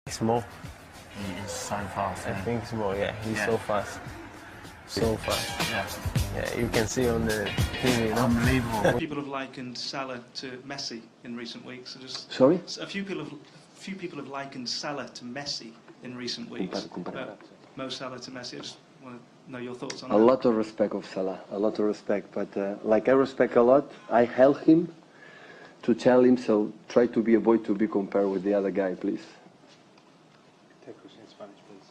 It's more. He's so fast. I Yeah. think it's more. Yeah, he's so fast. So fast. Yeah. Yeah, you can see on the TV. You know? Unbelievable. People have likened Salah to Messi in recent weeks. So just Sorry? a few people have likened Salah to Messi in recent weeks. Mo Salah to Messi. I just want to know your thoughts on that. A lot of respect of Salah, a lot of respect. But like I respect a lot, I help him to tell him, so try to be a boy to be compared with the other guy, please. Take question in Spanish, please.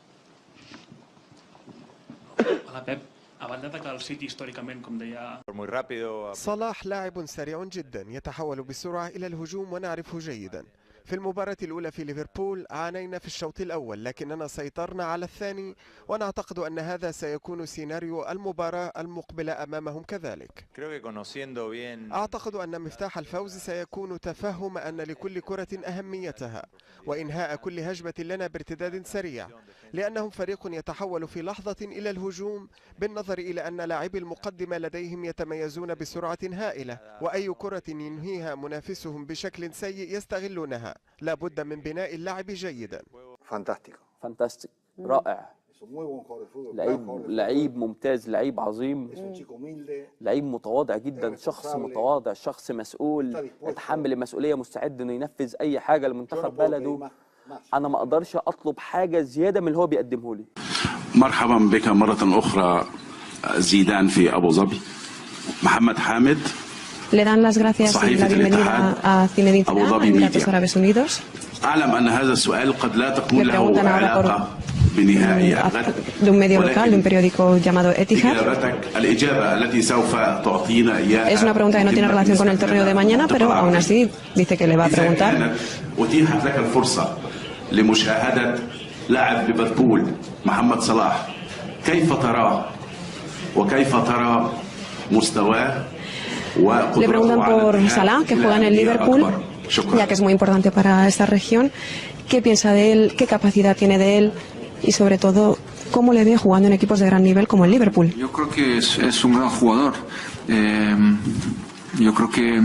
Hola Pep, abans d'atacar el City històricament, com deia... صلاح لاعب سريع جدا يتحول بسرعة إلى الهجوم ونعرفه جيدا. في المباراة الأولى في ليفربول عانينا في الشوط الأول لكننا سيطرنا على الثاني ونعتقد أن هذا سيكون سيناريو المباراة المقبلة أمامهم كذلك. أعتقد أن مفتاح الفوز سيكون تفهم أن لكل كرة أهميتها وإنهاء كل هجمة لنا بارتداد سريع لأنهم فريق يتحول في لحظة إلى الهجوم بالنظر إلى أن لاعبي المقدمة لديهم يتميزون بسرعة هائلة وأي كرة ينهيها منافسهم بشكل سيء يستغلونها. لا بد من بناء اللعب جيدا. فانتاستيك رائع. لعيب ممتاز، لعيب عظيم، لعيب متواضع جدا، شخص متواضع، شخص مسؤول، يتحمل المسؤولية، مستعد انه ينفذ اي حاجة لمنتخب بلده. انا ما اقدرش اطلب حاجة زيادة من اللي هو بيقدمه لي. مرحبا بك مرة اخرى زيدان في ابو ظبي. محمد حامد. Le dan las gracias y la bienvenida a Zinedine Zidane, a Emiratos Árabes Unidos. أعلم أن هذا السؤال قد لا تكون له علاقة بنهائي الغد. De un medio local, de un periódico llamado Etihad. الإجابة التي سوف تعطينا إياها. Es una pregunta que no tiene relación con el torneo de mañana, pero aún así dice que le va a preguntar. أتيحت لك الفرصة لمشاهدة لاعب ليفربول محمد صلاح، كيف تراه وكيف ترى مستواه؟ Le preguntan por Salah, que juega en el Liverpool, ya que es muy importante para esta región. ¿Qué piensa de él? ¿Qué capacidad tiene de él? Y sobre todo, ¿cómo le ve jugando en equipos de gran nivel como el Liverpool? Yo creo que es un gran jugador. Yo creo que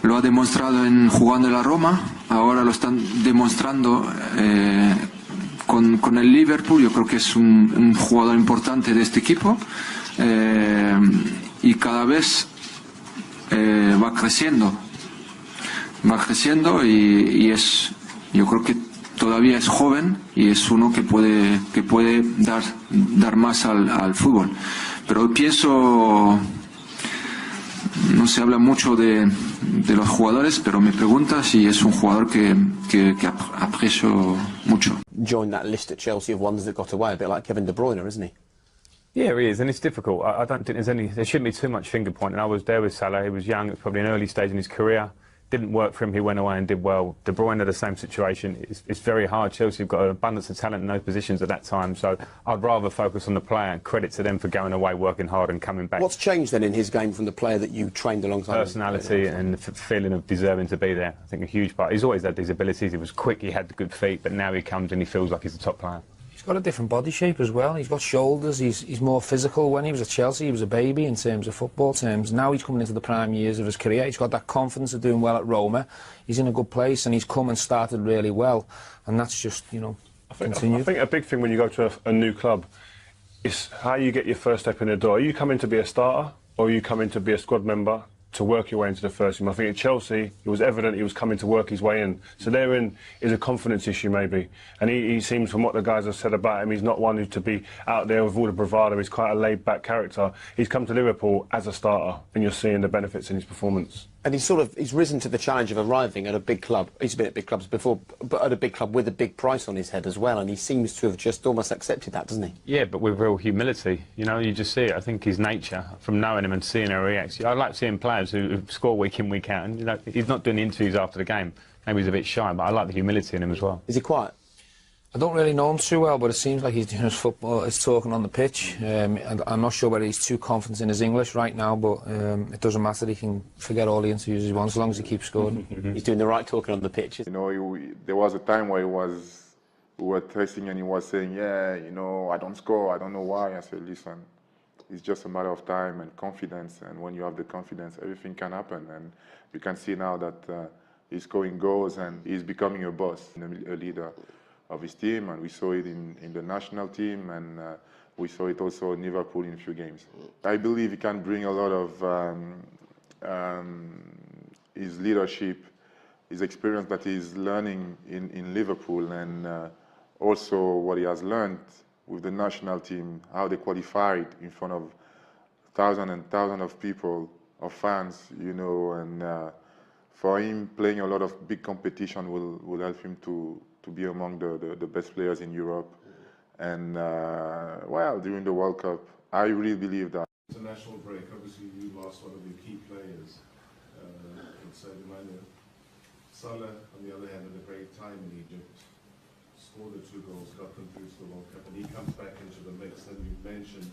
lo ha demostrado jugando en la Roma. Ahora lo están demostrando con el Liverpool. Yo creo que es un jugador importante de este equipo. Y cada vez va creciendo y yo creo que todavía es joven y es uno que puede dar más al fútbol. Pero pienso, no se habla mucho de los jugadores, pero me pregunta si es un jugador que aprecio mucho. Join that list at Chelsea of ones that got away, a bit like Kevin De Bruyne, isn't he? Yeah, he is, and it's difficult. I don't think there shouldn't be too much finger pointing. I was there with Salah. He was young. It was probably an early stage in his career. Didn't work for him. He went away and did well. De Bruyne had the same situation. It's very hard. Chelsea have got an abundance of talent in those positions at that time. So I'd rather focus on the player, and credit to them for going away, working hard and coming back. What's changed then in his game from the player that you trained alongside? Personality and the feeling of deserving to be there. I think a huge part. He's always had these abilities. He was quick. He had the good feet. But now he comes and he feels like he's a top player. He's got a different body shape as well. He's got shoulders. He's more physical. When he was at Chelsea, he was a baby in terms of football terms. Now he's coming into the prime years of his career. He's got that confidence of doing well at Roma. He's in a good place, and he's come and started really well. And that's just, continued. I think a big thing when you go to a new club is how you get your first step in the door. Are you coming to be a starter, or are you coming to be a squad member to work your way into the first team? I think at Chelsea, it was evident he was coming to work his way in. So therein is a confidence issue maybe. And he seems, from what the guys have said about him, he's not one who's to be out there with all the bravado. He's quite a laid-back character. He's come to Liverpool as a starter, and you're seeing the benefits in his performance. And he's risen to the challenge of arriving at a big club. He's been at big clubs before, but at a big club with a big price on his head as well, and he seems to have just almost accepted that, doesn't he? Yeah, but with real humility. You just see it. I think his nature, from knowing him and seeing how he reacts. I like seeing players who score week in, week out, and he's not doing interviews after the game. Maybe he's a bit shy, but I like the humility in him as well. Is he quiet? I don't really know him too well, but it seems like he's doing his football, he's talking on the pitch. I'm not sure whether he's too confident in his English right now, but it doesn't matter. He can forget all the interviews he wants as long as he keeps scoring. He's doing the right talking on the pitch. There was a time where we were testing and he was saying, yeah, I don't score, I don't know why. I said, listen, it's just a matter of time and confidence, and when you have the confidence, everything can happen. And you can see now that he's scoring goals and he's becoming a boss, a leader of his team, and we saw it in the national team, and we saw it also in Liverpool in a few games. I believe he can bring a lot of his leadership, his experience that he's learning in Liverpool, and also what he has learned with the national team, how they qualified in front of thousands and thousands of people, of fans, you know, and for him playing a lot of big competition will help him to be among the best players in Europe. And well, during the World Cup, I really believe that. International break, obviously you lost one of your key players, Salah, on the other hand, had a great time in Egypt, scored the 2 goals, got them through to the World Cup, and he comes back into the mix. And you mentioned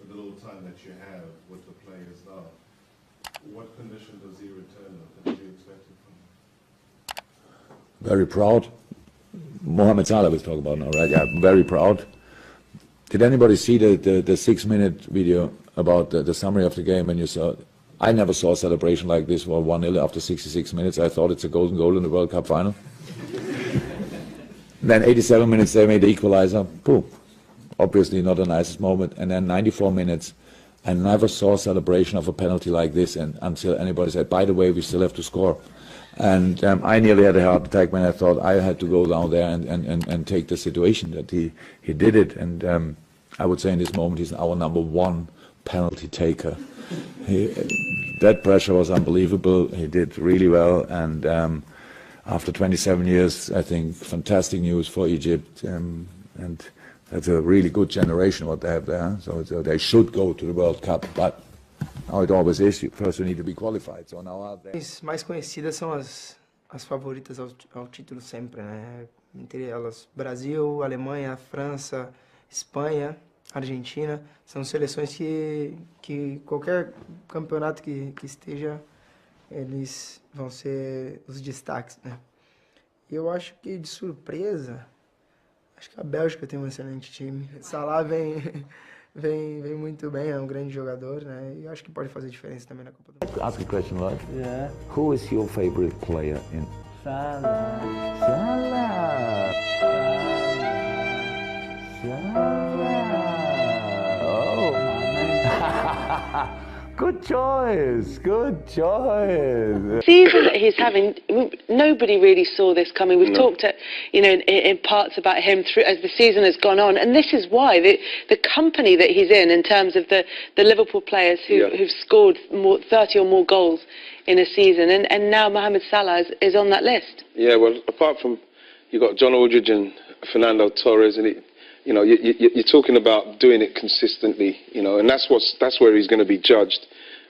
the little time that you have with the players now. What condition does he return in? What do you expect from him? Very proud. Mohamed Salah was talking about now, right? Yeah, very proud. Did anybody see the 6-minute video about the summary of the game when you saw? I never saw a celebration like this for 1-0 after 66 minutes. I thought it's a golden goal in the World Cup final. Then 87 minutes they made the equalizer. Boom. Obviously not the nicest moment. And then 94 minutes. I never saw a celebration of a penalty like this until anybody said, by the way, we still have to score. And I nearly had a heart attack when I thought I had to go down there and take the situation that he did it. And I would say in this moment he's our #1 penalty taker. That pressure was unbelievable. He did really well, and after 27 years, I think fantastic news for Egypt, and that's a really good generation what they have there. So they should go to the World Cup, but how it always is, first you need to be qualified. So now are they? As mais conhecidas são as favoritas ao título sempre, né? Entre elas Brasil, Alemanha, França, Espanha, Argentina, são seleções que qualquer campeonato que esteja, eles vão ser os destaques, né? E eu acho que de surpresa, acho que a Bélgica tem um excelente time. Salah vem muito bem, é um grande jogador, né? E acho que pode fazer diferença também na Copa do Mundo. Ask a question, right? Yeah. Who is your favorite player in? Salah. Salah. Oh, man. Good choice. Good choice. Season that he's having, nobody really saw this coming. We've talked, in parts about him through as the season has gone on, and this is why the company that he's in terms of the Liverpool players who've scored 30 or more goals in a season, and now Mohamed Salah is on that list. Yeah, well, apart from you've got John Aldridge and Fernando Torres, and you're talking about doing it consistently, and that's where he's going to be judged.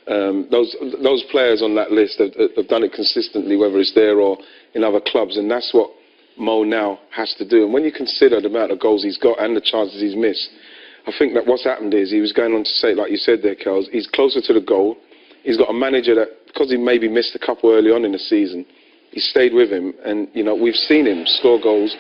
Those players on that list have done it consistently, whether it's there or in other clubs, and that's what Mo now has to do. And when you consider the amount of goals he's got and the chances he's missed, I think that what's happened is he was going on to say, like you said there, Kels, he's closer to the goal. He's got a manager that, because he maybe missed a couple early on in the season, he stayed with him, and we've seen him score goals,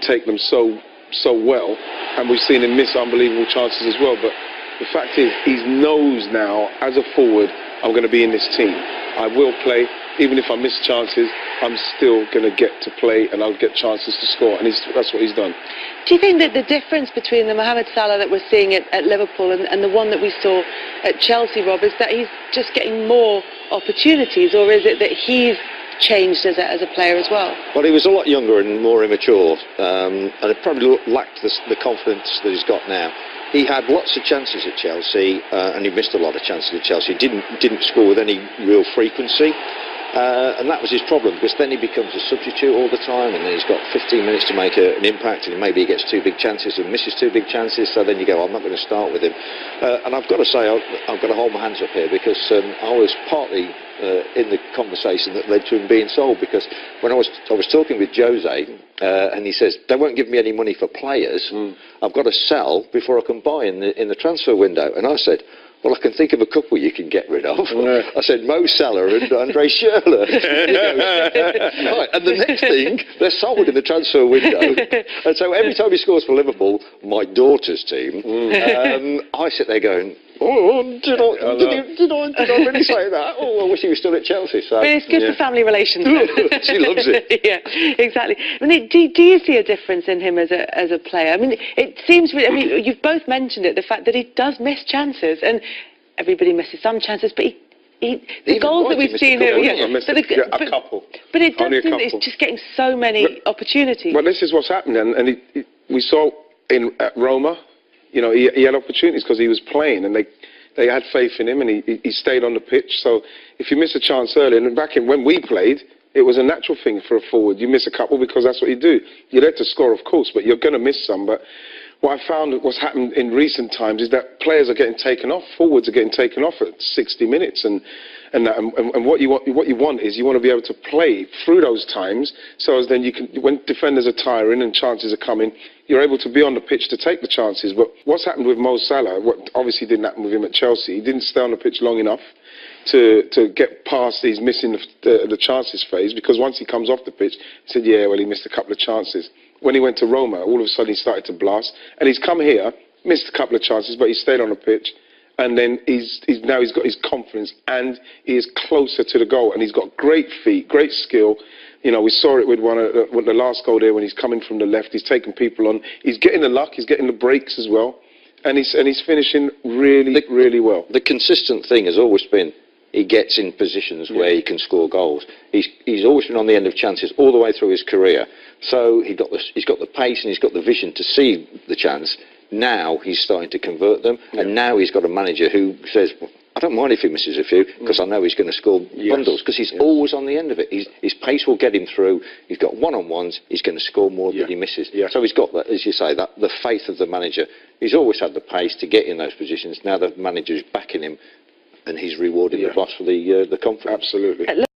take them so well, and we've seen him miss unbelievable chances as well. But the fact is, he knows now, as a forward, I'm going to be in this team. I will play, even if I miss chances, I'm still going to get to play, and I'll get chances to score, and that's what he's done. Do you think that the difference between the Mohamed Salah that we're seeing at Liverpool and the one that we saw at Chelsea, Rob, is that he's just getting more opportunities, or is it that he's changed as a player as well? Well, he was a lot younger and more immature, and it probably lacked the confidence that he's got now. He had lots of chances at Chelsea, and he missed a lot of chances at Chelsea. He didn't score with any real frequency, and that was his problem, because then he becomes a substitute all the time, and then he's got 15 minutes to make an impact, and maybe he gets 2 big chances and misses 2 big chances, so then you go, I'm not going to start with him. And I've got to say, I've got to hold my hands up here, because I was partly in the conversation that led to him being sold, because when I was talking with Jose, and he says, they won't give me any money for players, I've got to sell before I can buy in the transfer window. And I said, well, I can think of a couple you can get rid of. I said, Mo Salah and Andre Schürrle. Right, and the next thing, they're sold in the transfer window. And so every time he scores for Liverpool, my daughter's team, I sit there going, did I really say that? Oh, I wish he was still at Chelsea. So. But it's good for family relations. She loves it. Yeah, exactly. I mean, do you see a difference in him as a player? I mean, it seems. I mean, you've both mentioned it, the fact that he does miss chances, and everybody misses some chances, but the goals that we've seen here, a couple. But it does seem that he's just getting so many opportunities. But this is what's happening, and we saw at Roma, you know, he had opportunities because he was playing, and they had faith in him, and he stayed on the pitch. So if you miss a chance early, and back when we played, it was a natural thing for a forward. You miss a couple because that's what you do. You're there to score, of course, but you're going to miss some. But what I found what's happened in recent times is that players are getting taken off, forwards are getting taken off at 60 minutes, and what you want is you want to be able to play through those times, so as then you can, when defenders are tiring and chances are coming, you're able to be on the pitch to take the chances. But what's happened with Mo Salah, what obviously didn't happen with him at Chelsea, he didn't stay on the pitch long enough to get past these missing the chances phase, because once he comes off the pitch, he said, yeah, well, he missed a couple of chances. When he went to Roma, all of a sudden he started to blast, and he's come here, missed a couple of chances, but he stayed on the pitch, and then now he's got his confidence, and he is closer to the goal, and he's got great feet, great skill. You know, we saw it with the last goal there when he's coming from the left, he's taking people on, he's getting the luck, he's getting the breaks as well, and he's finishing really, really well. The consistent thing has always been he gets in positions where he can score goals. He's always been on the end of chances all the way through his career. So he's got the pace and he's got the vision to see the chance. Now he's starting to convert them, and now he's got a manager who says, I don't mind if he misses a few, because I know he's going to score bundles, because he's always on the end of it. His pace will get him through. He's got one-on-ones. He's going to score more than he misses. So he's got that, as you say, that the faith of the manager. He's always had the pace to get in those positions. Now the manager's backing him, and he's rewarding the boss for the confidence. Absolutely.